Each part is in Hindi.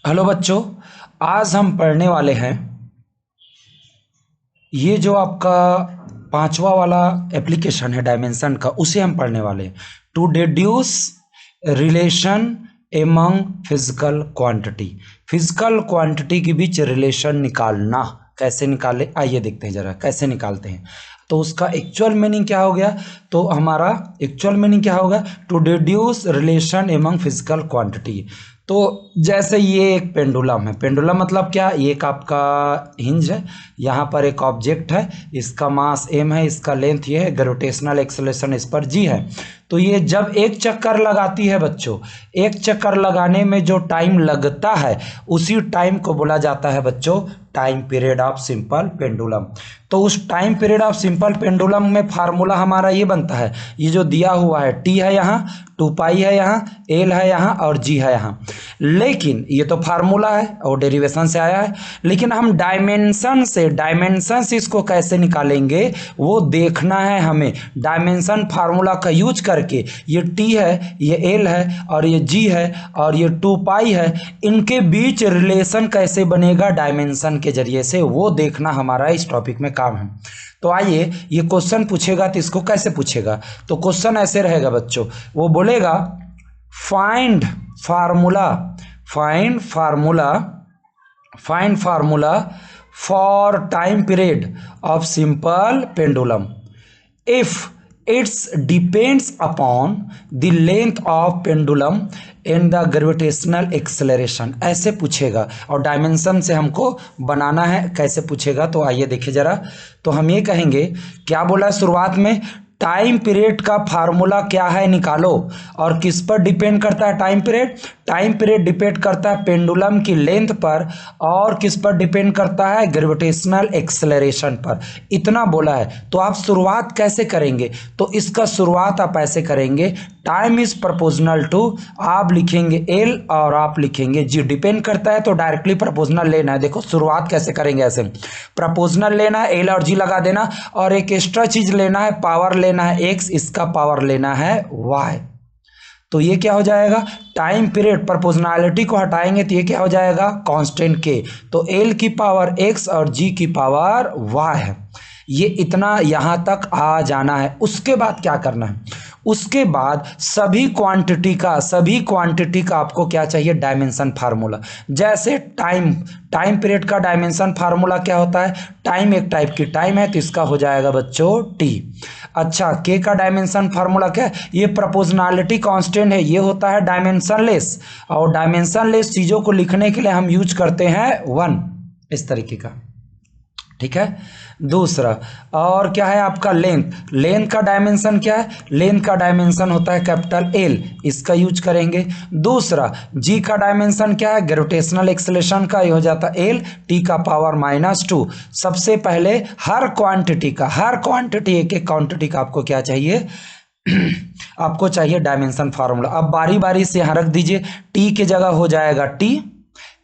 हेलो बच्चों, आज हम पढ़ने वाले हैं ये जो आपका पांचवा वाला एप्लीकेशन है डायमेंशन का, उसे हम पढ़ने वाले हैं। To deduce relation among physical quantity, physical quantity के बीच रिलेशन निकालना कैसे निकाले, आइए देखते हैं जरा कैसे निकालते हैं। तो उसका एक्चुअल मीनिंग क्या हो गया, तो हमारा एक्चुअल मीनिंग क्या होगा, to deduce relation among physical quantity. तो जैसे ये एक पेंडुलम है, पेंडुलम मतलब क्या, ये एक आपका हिंज है, यहाँ पर एक ऑब्जेक्ट है, इसका मास m है, इसका लेंथ ये है, ग्रेविटेशनल एक्सेलरेशन इस पर g है। तो ये जब एक चक्कर लगाती है बच्चों, एक चक्कर लगाने में जो टाइम लगता है उसी टाइम को बोला जाता है बच्चों time period of simple pendulum. तो उस time period of simple pendulum में फार्मूला हमारा ये बनता है, ये जो दिया हुआ है t है यहाँ, 2 पाई है यहाँ, l है यहाँ और g है यहाँ। लेकिन ये तो फार्मूला है और डेरिवेशन से आया है, लेकिन हम डायमेंशन से इसको कैसे निकालेंगे वो देखना है हमें। डायमेंशन फार्मूला का यूज करके ये t है, ये l है और ये g है और ये 2 पाई है, इनके बीच रिलेशन कैसे बनेगा डायमेंशन के जरिए से, वो देखना हमारा इस टॉपिक में काम है। तो आइए, ये क्वेश्चन पूछेगा तो इसको कैसे पूछेगा, तो क्वेश्चन ऐसे रहेगा बच्चों, वो बोलेगा find formula for time period of simple pendulum if it's depends upon the length of pendulum and the gravitational acceleration, ऐसे पूछेगा। और डायमेंशन से हमको बनाना है, कैसे पूछेगा तो आइए देखिए जरा। तो हम ये कहेंगे, क्या बोला शुरुआत में, टाइम पीरियड का फार्मूला क्या है निकालो। और किस पर डिपेंड करता है टाइम पीरियड डिपेंड करता है पेंडुलम की लेंथ पर, और किस पर डिपेंड करता है, ग्रेविटेशनल एक्सेलरेशन पर। इतना बोला है। तो आप शुरुआत कैसे करेंगे, तो इसका शुरुआत आप ऐसे करेंगे, टाइम इज प्रोपोर्शनल टू, आप लिखेंगे एल और आप लिखेंगे जी। डिपेंड करता है तो डायरेक्टली प्रोपोर्शनल लेना है। देखो शुरुआत कैसे करेंगे, ऐसे प्रोपोर्शनल लेना है, एल और जी लगा देना, और एक एक्स्ट्रा चीज लेना है, पावर लेना है एक्स, इसका पावर लेना है वाई। तो ये क्या हो जाएगा, टाइम पीरियड प्रोपोर्शनैलिटी को हटाएंगे तो ये क्या हो जाएगा, कांस्टेंट के। तो एल की पावर एक्स और जी की पावर वाई है। ये इतना यहाँ तक आ जाना है। उसके बाद क्या करना है, उसके बाद सभी क्वांटिटी का आपको क्या चाहिए, डायमेंशन फार्मूला। जैसे टाइम पीरियड का डायमेंशन फार्मूला क्या होता है, टाइम एक टाइप की टाइम है तो इसका हो जाएगा बच्चों टी। अच्छा, के का डायमेंशन फार्मूला क्या है, ये प्रोपोर्शनैलिटी कांस्टेंट है, ये होता है डायमेंशनलेस, और डायमेंशनलेस चीज़ों को लिखने के लिए हम यूज करते हैं 1, इस तरीके का, ठीक है। दूसरा और क्या है आपका लेंथ का डायमेंशन क्या है, लेंथ का डायमेंशन होता है कैपिटल एल, इसका यूज करेंगे। दूसरा जी का डायमेंशन क्या है, ग्रेविटेशनल एक्सेलरेशन का, ये हो जाता है एल टी का पावर -2। सबसे पहले हर क्वांटिटी एक एक क्वांटिटी का आपको क्या चाहिए आपको चाहिए डायमेंशन फार्मूला। अब बारी बारी से यहाँ रख दीजिए, टी के जगह हो जाएगा टी,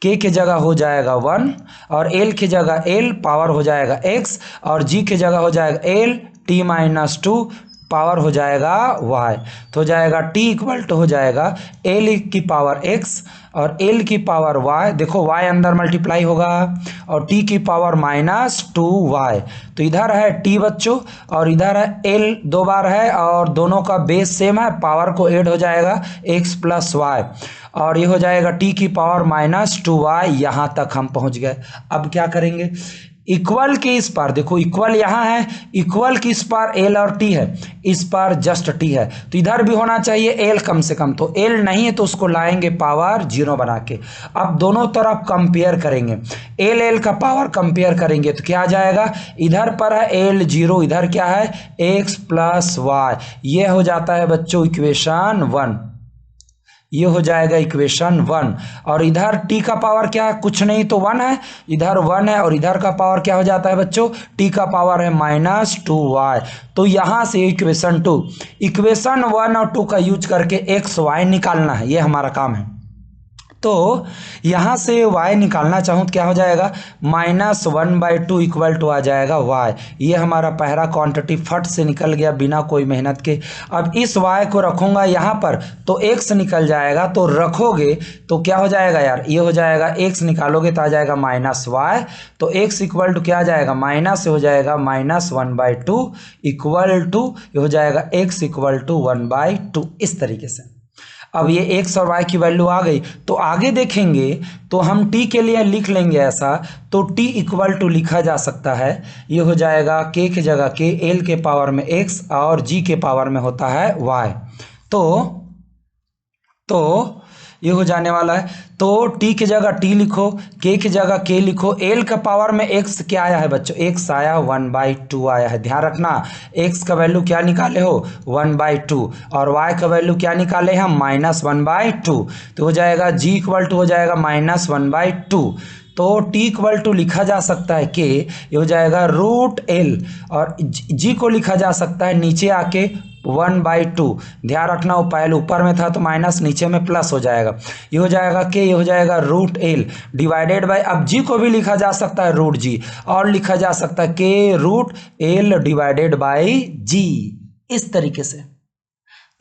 के जगह हो जाएगा 1, और एल की जगह एल पावर हो जाएगा x, और जी की जगह हो जाएगा एल टी -2 पावर हो जाएगा y। तो हो जाएगा t इक्वल टू हो जाएगा एल की पावर x और एल की पावर y। देखो y अंदर मल्टीप्लाई होगा, और t की पावर -2y। तो इधर है t बच्चों और इधर है l, 2 बार है और दोनों का बेस सेम है, पावर को ऐड हो जाएगा x + y, और ये हो जाएगा t की पावर -2y। यहाँ तक हम पहुँच गए। अब क्या करेंगे, इक्वल के इस पार, देखो इक्वल यहाँ है, इक्वल की इस पार एल और टी है, इस पार जस्ट टी है, तो इधर भी होना चाहिए एल कम से कम। तो एल नहीं है तो उसको लाएंगे पावर 0 बना के। अब दोनों तरफ कंपेयर करेंगे, एल का पावर कंपेयर करेंगे तो क्या आ जाएगा, इधर पर है एल 0, इधर क्या है x + y। ये हो जाता है बच्चों इक्वेशन 1, ये हो जाएगा इक्वेशन 1। और इधर t का पावर क्या है, कुछ नहीं तो 1 है, इधर 1 है, और इधर का पावर क्या हो जाता है बच्चों, t का पावर है -2y। तो यहाँ से इक्वेशन 1 और 2 का यूज करके x y निकालना है, ये हमारा काम है। तो यहाँ से y निकालना चाहूँ तो क्या हो जाएगा, -1/2 इक्वल टू आ जाएगा y। ये हमारा पहला क्वांटिटी फट से निकल गया बिना कोई मेहनत के। अब इस y को रखूँगा यहाँ पर तो x निकल जाएगा, तो रखोगे तो क्या हो जाएगा यार, ये हो जाएगा x निकालोगे तो आ जाएगा -y, तो x इक्वल टू क्या आ जाएगा, माइनस हो जाएगा -1/2 इक्वल टू ये हो जाएगा x इक्वल टू 1/2। इस तरीके से अब ये x और y की वैल्यू आ गई, तो आगे देखेंगे तो हम t के लिए लिख लेंगे ऐसा, तो t इक्वल टू लिखा जा सकता है, ये हो जाएगा k की जगह k, l के पावर में x और g के पावर में होता है y। तो ये हो जाने वाला है, तो t की जगह t लिखो, k की जगह k लिखो, l का पावर में x क्या आया है बच्चों, x आया 1/2 आया है। ध्यान रखना x का वैल्यू क्या निकाले हो 1/2 और y का वैल्यू क्या निकाले हम -1/2, तो हो जाएगा g इक्वल टू हो जाएगा -1/2। तो t इक्वल टू लिखा जा सकता है k, ये हो जाएगा √l और g को लिखा जा सकता है नीचे आके 1/2। ध्यान रखना वो पहले ऊपर में था तो माइनस, नीचे में प्लस हो जाएगा, ये हो जाएगा k, ये हो जाएगा √l डिवाइडेड बाय, अब g को भी लिखा जा सकता है √g और लिखा जा सकता है k√l डिवाइडेड बाय g। इस तरीके से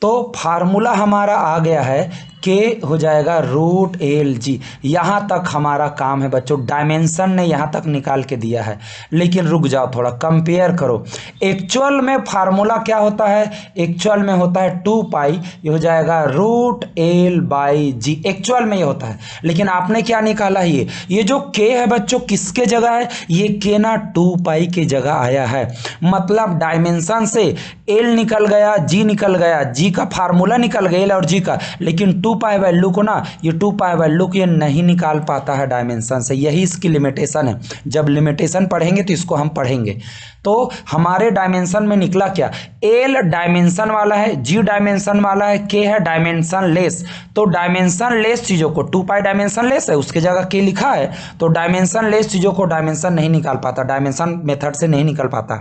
तो फार्मूला हमारा आ गया है के हो जाएगा √lg। यहाँ तक हमारा काम है बच्चों, डायमेंशन ने यहाँ तक निकाल के दिया है, लेकिन रुक जाओ थोड़ा कंपेयर करो। एक्चुअल में फार्मूला क्या होता है, एक्चुअल में होता है 2 पाई, ये हो जाएगा √l/g, एक्चुअल में ये होता है, लेकिन आपने क्या निकाला, ये जो k है बच्चों किसके जगह है, ये k ना 2 पाई के जगह आया है, मतलब डायमेंशन से l निकल गया, g निकल गया, g का फार्मूला निकल गया l और g का, लेकिन 2 पाई वैल्यू को ना, ये 2 पाई वैल्यू को ये नहीं निकाल पाता है डायमेंशन से, यही इसकी लिमिटेशन है। जब लिमिटेशन पढ़ेंगे तो इसको हम पढ़ेंगे। तो हमारे डायमेंशन में निकला क्या, एल डायमेंशन वाला है, जी डायमेंशन वाला है, के है डायमेंशन लेस। तो डायमेंशन लेस चीजों को, 2 पाई डायमेंशन लेस है उसके जगह के लिखा है, तो डायमेंशन लेस चीजों को डायमेंशन नहीं निकाल पाता, डायमेंशन मेथड से नहीं निकल पाता।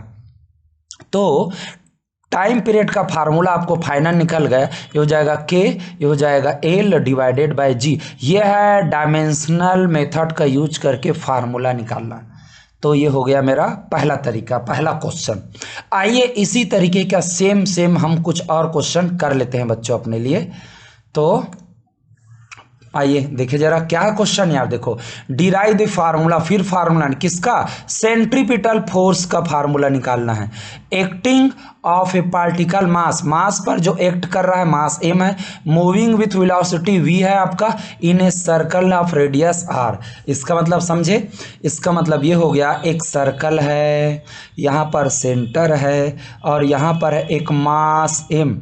तो टाइम पीरियड का फार्मूला आपको फाइनल निकल गया, ये हो जाएगा के, ये हो जाएगा एल डिवाइडेड बाय जी। ये है डायमेंशनल मेथड का यूज करके फार्मूला निकालना। तो ये हो गया मेरा पहला तरीका, पहला क्वेश्चन। आइए इसी तरीके का सेम हम कुछ और क्वेश्चन कर लेते हैं बच्चों अपने लिए। तो आइए देखिए जरा क्या क्वेश्चन यार, देखो डिराइव द फार्मूला, फिर फार्मूला किसका, सेंट्रीपिटल फोर्स का फार्मूला निकालना है। Acting of a particle mass, mass पर जो एक्ट कर रहा है मास m है, मूविंग विथ वेलोसिटी v है आपका, in a circle of radius r। इसका मतलब समझे, इसका मतलब ये हो गया एक सर्कल है, यहाँ पर सेंटर है और यहाँ पर है एक मास m,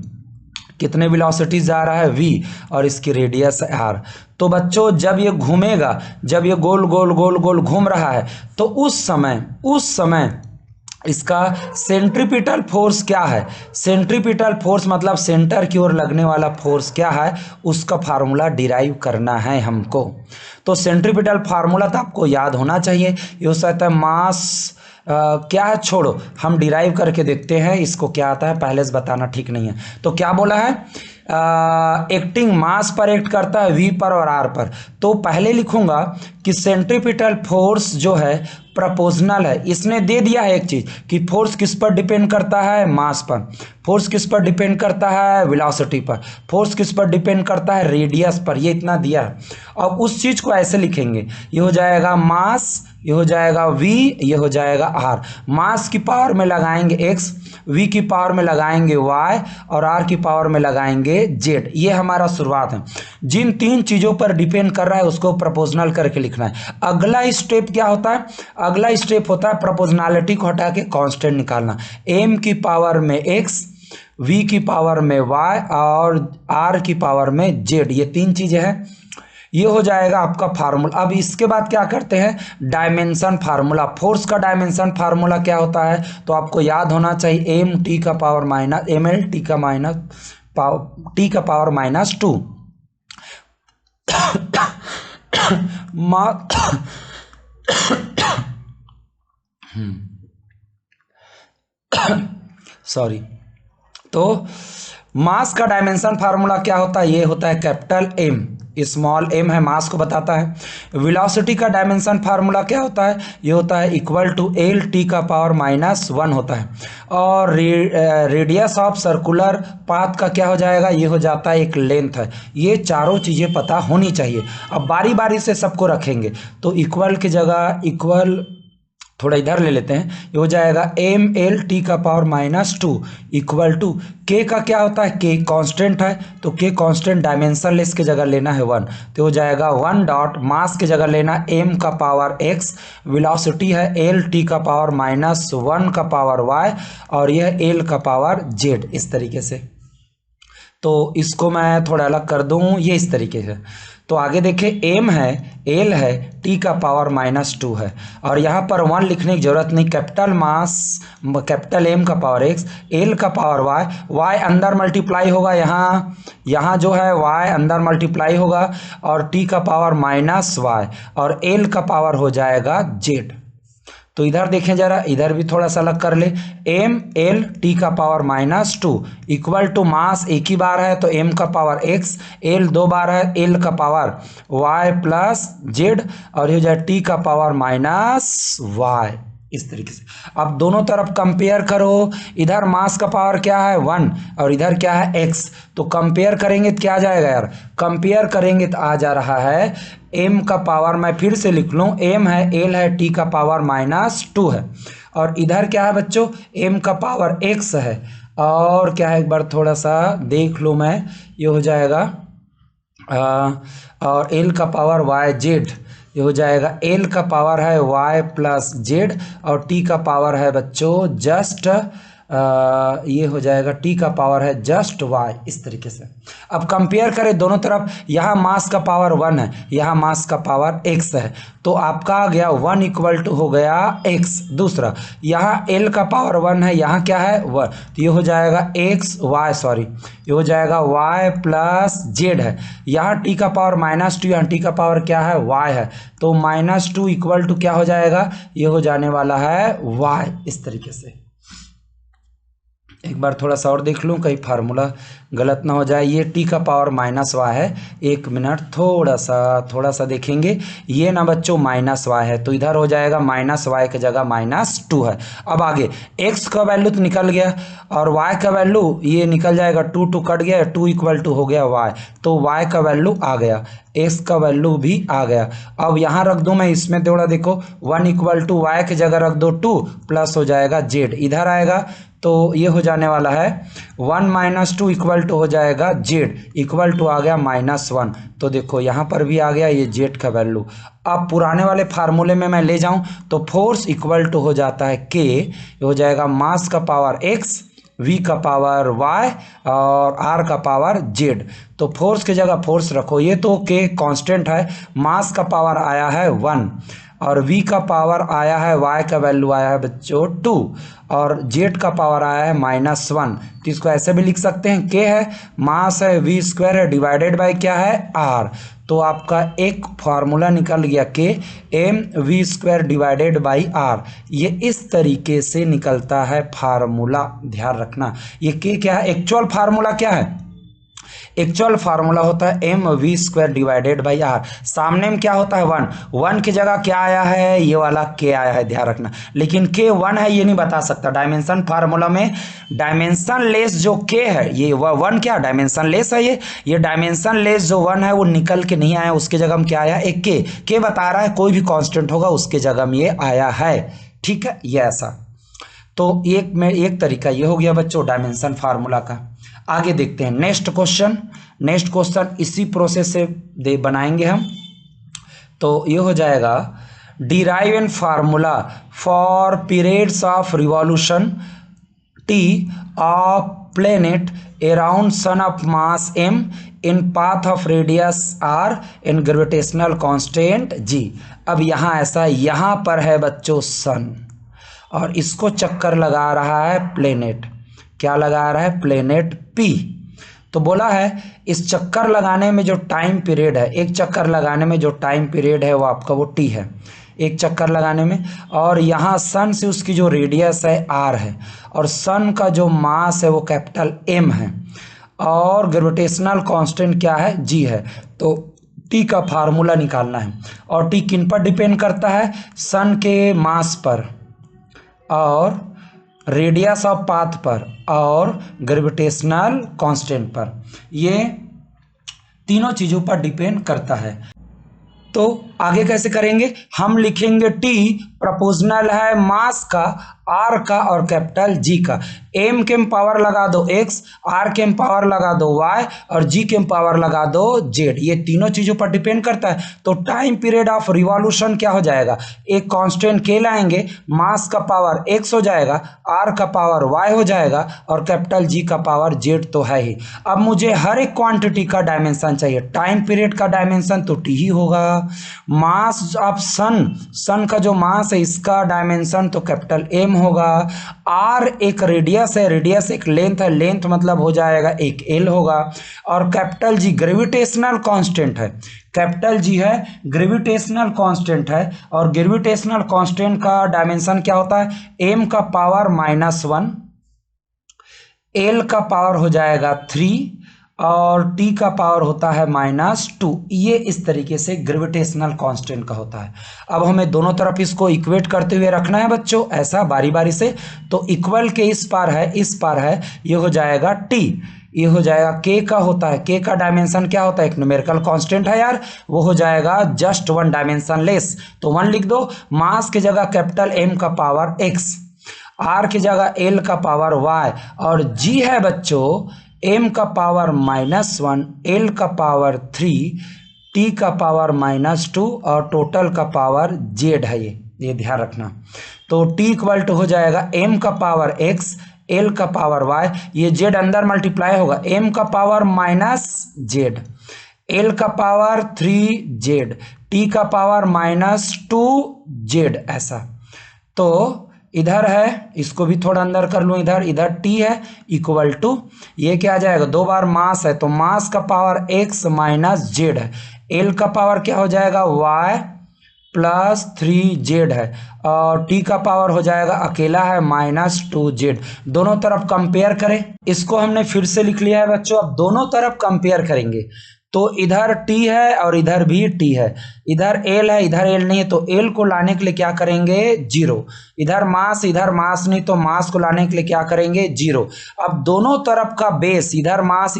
कितने वेलोसिटी जा रहा है v और इसकी रेडियस है r। तो बच्चों जब ये घूमेगा, जब ये गोल गोल गोल गोल घूम रहा है, तो उस समय इसका सेंट्रीपिटल फोर्स क्या है, सेंट्रीपिटल फोर्स मतलब सेंटर की ओर लगने वाला फोर्स क्या है, उसका फार्मूला डिराइव करना है हमको। तो सेंट्रीपिटल फार्मूला तो आपको याद होना चाहिए, ये हो सकता है मास क्या है, छोड़ो हम डिराइव करके देखते हैं इसको क्या आता है, पहले से बताना ठीक नहीं है। तो क्या बोला है, एक्टिंग मास पर एक्ट करता है v पर और r पर। तो पहले लिखूंगा कि सेंट्रीपिटल फोर्स जो है प्रोपोर्शनल है, इसने दे दिया है एक चीज कि फोर्स किस पर डिपेंड करता है, मास पर, फोर्स किस पर डिपेंड करता है, वेलोसिटी पर, फोर्स किस पर डिपेंड करता है, रेडियस पर, ये इतना दिया है। और उस चीज को ऐसे लिखेंगे, ये हो जाएगा मास, ये हो जाएगा v, ये हो जाएगा r। मास की पावर में लगाएंगे x, v की पावर में लगाएंगे y और r की पावर में लगाएंगे z। ये हमारा शुरुआत है। जिन तीन चीजों पर डिपेंड कर रहा है उसको प्रोपोर्शनल करके लिखना है। अगला स्टेप क्या होता है, अगला स्टेप होता है प्रोपोर्शनैलिटी को हटा के कांस्टेंट निकालना, m की पावर में x, v की पावर में y और r की पावर में z। ये तीन चीजें हैं, ये हो जाएगा आपका फार्मूला। अब इसके बाद क्या करते हैं, डायमेंशन फार्मूला। फोर्स का डायमेंशन फार्मूला क्या होता है, तो आपको याद होना चाहिए m t का पावर माइनस ml t का पावर -2 सॉरी। तो मास का डायमेंशन फार्मूला क्या होता है, ये होता है कैपिटल M, स्मॉल एम है, मास को बताता है। वेलोसिटी का डायमेंशन फार्मूला क्या होता है, ये होता है इक्वल टू एल टी का पावर -1 होता है। और रेडियस ऑफ सर्कुलर पाथ का क्या हो जाएगा, ये हो जाता है एक लेंथ है। ये चारों चीज़ें पता होनी चाहिए। अब बारी बारी से सबको रखेंगे, तो इक्वल की जगह इक्वल थोड़ा इधर ले लेते हैं, ये हो जाएगा एम एल टी का पावर -2 इक्वल टू के का क्या होता है, के कांस्टेंट है, तो के कांस्टेंट डायमेंशन लेस की जगह लेना है 1, तो हो जाएगा 1 डॉट मास की जगह लेना एम का पावर x, वेलोसिटी है एल टी का पावर -1 का पावर y, और यह एल का पावर z। इस तरीके से, तो इसको मैं थोड़ा अलग कर दूं, ये इस तरीके से। तो आगे देखें, एम है, एल है, टी का पावर -2 है, और यहाँ पर 1 लिखने की जरूरत नहीं। कैपिटल मास कैपिटल एम का पावर x, एल का पावर y अंदर मल्टीप्लाई होगा, यहाँ जो है y अंदर मल्टीप्लाई होगा, और टी का पावर -y, और एल का पावर हो जाएगा z। तो इधर देखें जरा, इधर भी थोड़ा सा अलग कर ले। एम एल टी का पावर -2 इक्वल टू मास एक ही बार है, तो एम का पावर x, एल 2 बार है, एल का पावर y प्लस जेड, और ये हो जाए टी का पावर -y। इस तरीके से अब दोनों तरफ कंपेयर करो। इधर मास का पावर क्या है 1, और इधर क्या है x, तो कंपेयर करेंगे तो क्या आ जाएगा यार, कंपेयर करेंगे तो आ जा रहा है m का पावर, मैं फिर से लिख लूँ, m है, l है, t का पावर -2 है, और इधर क्या है बच्चों, m का पावर x है, और क्या है एक बार थोड़ा सा देख लूँ मैं, ये हो जाएगा और l का पावर y z, ये हो जाएगा एल का पावर है y प्लस जेड, और टी का पावर है बच्चों जस्ट ये हो जाएगा टी का पावर है जस्ट y। इस तरीके से अब कंपेयर करें दोनों तरफ, यहाँ मास का पावर 1 है, यहाँ मास का पावर x है, तो आपका आ गया 1 इक्वल टू हो गया x। दूसरा, यहाँ l का पावर 1 है, यहाँ क्या है 1, तो ये हो जाएगा ये हो जाएगा y प्लस जेड है। यहाँ t का पावर -2, यहाँ t का पावर क्या है y है, तो -2 इक्वल टू क्या हो जाएगा, ये हो जाने वाला है y। इस तरीके से एक बार थोड़ा सा और देख लूँ, कहीं फार्मूला गलत ना हो जाए। ये टी का पावर -y है, एक मिनट थोड़ा सा देखेंगे, ये ना बच्चों -y है, तो इधर हो जाएगा -y की जगह -2 है। अब आगे x का वैल्यू तो निकल गया, और y का वैल्यू ये निकल जाएगा, 2 कट गया, 2 इक्वल टू हो गया y, तो y का वैल्यू आ गया, x का वैल्यू भी आ गया। अब यहाँ रख दूँ मैं, इसमें थोड़ा देखो, 1 इक्वल टू y की जगह रख दो 2 प्लस हो जाएगा z, इधर आएगा तो ये हो जाने वाला है 1 - 2 इक्वल टू हो जाएगा z, इक्वल टू आ गया -1। तो देखो यहाँ पर भी आ गया ये z का वैल्यू। अब पुराने वाले फार्मूले में मैं ले जाऊं तो फोर्स इक्वल टू हो जाता है k, ये हो जाएगा मास का पावर x, v का पावर y, और r का पावर z। तो फोर्स की जगह फोर्स रखो, ये तो k कांस्टेंट है, मास का पावर आया है 1, और v का पावर आया है, y का वैल्यू आया है बच्चों 2, और z का पावर आया है -1। तो इसको ऐसे भी लिख सकते हैं, k है, मास है, v स्क्वायर है, डिवाइडेड बाय क्या है r। तो आपका एक फार्मूला निकल गया k mv² divided by r। ये इस तरीके से निकलता है फार्मूला, ध्यान रखना। ये k क्या है, एक्चुअल फार्मूला क्या है, एक्चुअल फार्मूला होता है mv² डिवाइडेड बाई r। सामने में क्या होता है 1 की जगह क्या आया है, ये वाला k आया है, ध्यान रखना। लेकिन k 1 है ये नहीं बता सकता, डायमेंशन फार्मूला में डायमेंशन लेस जो k है, ये 1 क्या डायमेंशन लेस है, ये डायमेंशन लेस जो 1 है वो निकल के नहीं आया, उसके जगह में क्या आया, एक k बता रहा है, कोई भी कांस्टेंट होगा उसके जगह में ये आया है, ठीक है, ये ऐसा। तो एक तरीका ये हो गया बच्चों डायमेंशन फार्मूला का। आगे देखते हैं नेक्स्ट क्वेश्चन इसी प्रोसेस से बनाएंगे हम। तो ये हो जाएगा derive N formula for periods of revolution t of planet around son of mass m in path of radius r in gravitational constant g। अब यहाँ ऐसा, यहाँ पर है बच्चों सन, और इसको चक्कर लगा रहा है प्लेनेट, क्या लगा रहा है, प्लेनेट P। तो बोला है इस चक्कर लगाने में जो टाइम पीरियड है, एक चक्कर लगाने में जो टाइम पीरियड है वो आपका वो T है, एक चक्कर लगाने में, और यहाँ सन से उसकी जो रेडियस है R है, और सन का जो मास है वो कैपिटल M है, और ग्रेविटेशनल कांस्टेंट क्या है, G है। तो टी का फार्मूला निकालना है। और टी किन पर डिपेंड करता है? सन के मास पर और रेडियस ऑफ पाथ पर और ग्रेविटेशनल कांस्टेंट पर, ये तीनों चीज़ों पर डिपेंड करता है। तो आगे कैसे करेंगे? हम लिखेंगे टी प्रोपोर्शनल है मास का, आर का और कैपिटल जी का। एम के पावर लगा दो एक्स, आर के पावर लगा दो वाई और जी के पावर लगा दो जेड, ये तीनों चीज़ों पर डिपेंड करता है। तो टाइम पीरियड ऑफ रिवॉल्यूशन क्या हो जाएगा? एक कांस्टेंट के लाएंगे, मास का पावर एक्स हो जाएगा, आर का पावर वाई हो जाएगा और कैपिटल जी का पावर जेड तो है ही। अब मुझे हर एक क्वांटिटी का डायमेंशन चाहिए। टाइम पीरियड का डायमेंशन तो टी ही होगा। मास ऑफ सन का जो मास है इसका डायमेंशन तो कैपिटल एम होगा। आर एक रेडियस है, रेडियस एक लेंथ है, लेंथ मतलब हो जाएगा एक एल होगा। और कैपिटल जी ग्रेविटेशनल कांस्टेंट है, कैपिटल जी है ग्रेविटेशनल कांस्टेंट है और ग्रेविटेशनल कांस्टेंट का डायमेंशन क्या होता है? एम का पावर -1, एल का पावर हो जाएगा 3 और टी का पावर होता है -2। ये इस तरीके से ग्रेविटेशनल कांस्टेंट का होता है। अब हमें दोनों तरफ इसको इक्वेट करते हुए रखना है बच्चों, ऐसा बारी बारी से। तो इक्वल के इस पार है, इस पार है, ये हो जाएगा टी, ये हो जाएगा के का होता है। के का डायमेंशन क्या होता है? एक न्यूमेरिकल कांस्टेंट है यार, वो हो जाएगा जस्ट 1 डायमेंशन लेस, तो 1 लिख दो। मास की जगह कैपिटल एम का पावर एक्स, आर की जगह एल का पावर वाई और जी है बच्चों m का पावर -1, l का पावर 3, t का पावर -2 और टोटल का पावर z है। ये ध्यान रखना। तो t इक्वल टू हो जाएगा m का पावर x, l का पावर y, ये z अंदर मल्टीप्लाई होगा, m का पावर -z, l का पावर 3z, t का पावर -2z, ऐसा। तो इधर है, इसको भी थोड़ा अंदर कर लूँ, इधर t है इक्वल टू, ये क्या आ जाएगा? 2 बार मास है तो मास का पावर x -z है, l का पावर क्या हो जाएगा? y प्लस 3z है और t का पावर हो जाएगा अकेला है -2z। दोनों तरफ कंपेयर करें, इसको हमने फिर से लिख लिया है बच्चों। अब दोनों तरफ कंपेयर करेंगे तो इधर t है और इधर भी t है, इधर l है इधर l नहीं है, तो l को लाने के लिए क्या करेंगे? 0। इधर मास नहीं, तो मास को लाने के लिए क्या करेंगे? 0। अब दोनों तरफ का बेस, इधर मास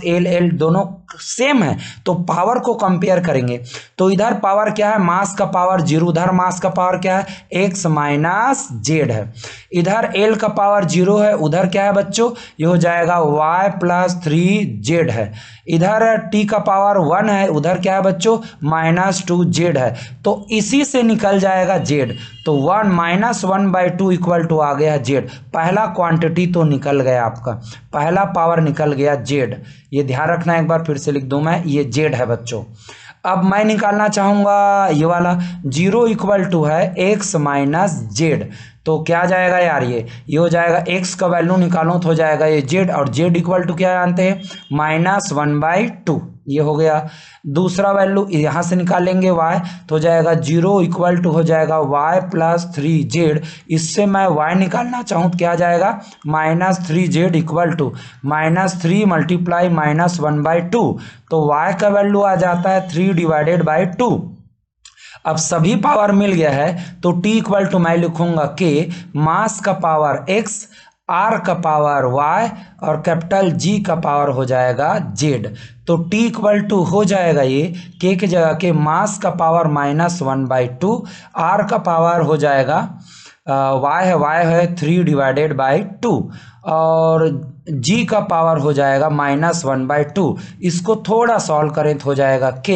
l दोनों सेम है, तो पावर को कंपेयर करेंगे। तो इधर पावर क्या है? मास का पावर 0, उधर मास का पावर क्या है? x -z है। इधर l का पावर 0 है, उधर क्या है बच्चों? ये हो जाएगा y प्लस 3z है। इधर t का पावर 1 है, उधर क्या है बच्चों? -2z है। तो इसी से निकल जाएगा z, तो 1 -1/2 इक्वल टू आ गया z। पहला क्वांटिटी तो निकल गया आपका, पहला पावर निकल गया z। ये ध्यान रखना, एक बार फिर से लिख दूं मैं, ये z है बच्चों। अब मैं निकालना चाहूंगा ये वाला, 0 इक्वल टू है x -z, तो क्या जाएगा यार? ये हो जाएगा x का वैल्यू निकालो तो हो जाएगा ये z, और z इक्वल टू क्या जानते हैं? -1/2, ये हो गया। दूसरा वैल्यू यहाँ से निकालेंगे y, तो हो जाएगा 0 इक्वल टू हो जाएगा y प्लस 3z। इससे मैं y निकालना चाहूँ तो क्या जाएगा? -3z इक्वल टू -3 मल्टीप्लाई -1/2, तो y का वैल्यू आ जाता है 3/2। अब सभी पावर मिल गया है तो t इक्वल टू मैं लिखूंगा k, मास का पावर x, r का पावर y और कैपिटल g का पावर हो जाएगा z। तो t इक्वल टू हो जाएगा ये k की जगह के मास का पावर -1/2, r का पावर हो जाएगा y है 3/2 और g का पावर हो जाएगा -1/2। इसको थोड़ा सॉल्व करें तो हो जाएगा k,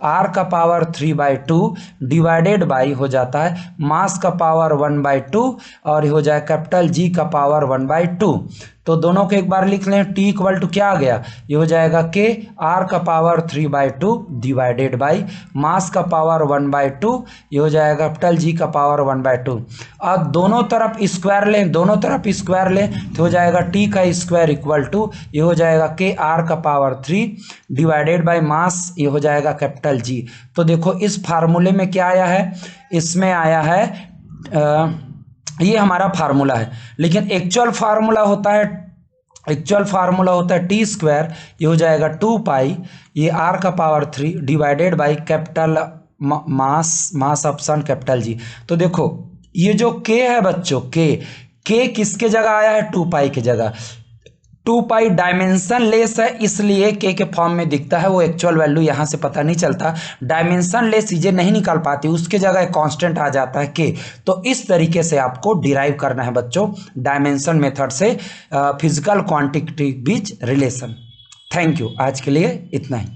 r का पावर 3/2 डिवाइडेड बाई हो जाता है मास का पावर 1/2 और हो जाए कैपिटल g का पावर 1/2। तो दोनों को एक बार लिख लें, t इक्वल टू क्या आ गया? ये हो जाएगा k, r का पावर 3/2 डिवाइडेड बाई मास का पावर 1/2, ये हो जाएगा कैपिटल g का पावर 1/2। अब दोनों तरफ स्क्वायर लें, दोनों तरफ स्क्वायर लें तो हो जाएगा t का स्क्वायर इक्वल टू, ये हो जाएगा k r का पावर 3 डिवाइडेड बाई मास, ये हो जाएगा कैपिटल g। तो देखो इस फार्मूले में क्या आया है? इसमें आया है ये हमारा फार्मूला है, लेकिन एक्चुअल फार्मूला होता है एक्चुअल फार्मूला होता है टी स्क्वायर, ये हो जाएगा 2 पाई, ये r का power 3 divided by capital mass option capital G. तो देखो ये जो k है बच्चों, k किसके जगह आया है, 2 पाई की जगह। 2 पाई डायमेंशन लेस है इसलिए k के फॉर्म में दिखता है, वो एक्चुअल वैल्यू यहाँ से पता नहीं चलता। डायमेंशन लेस चीजें नहीं निकाल पाती, उसके जगह एक कांस्टेंट आ जाता है k। तो इस तरीके से आपको डिराइव करना है बच्चों डायमेंशन मेथड से physical quantity beach relation. Thank you, आज के लिए इतना ही।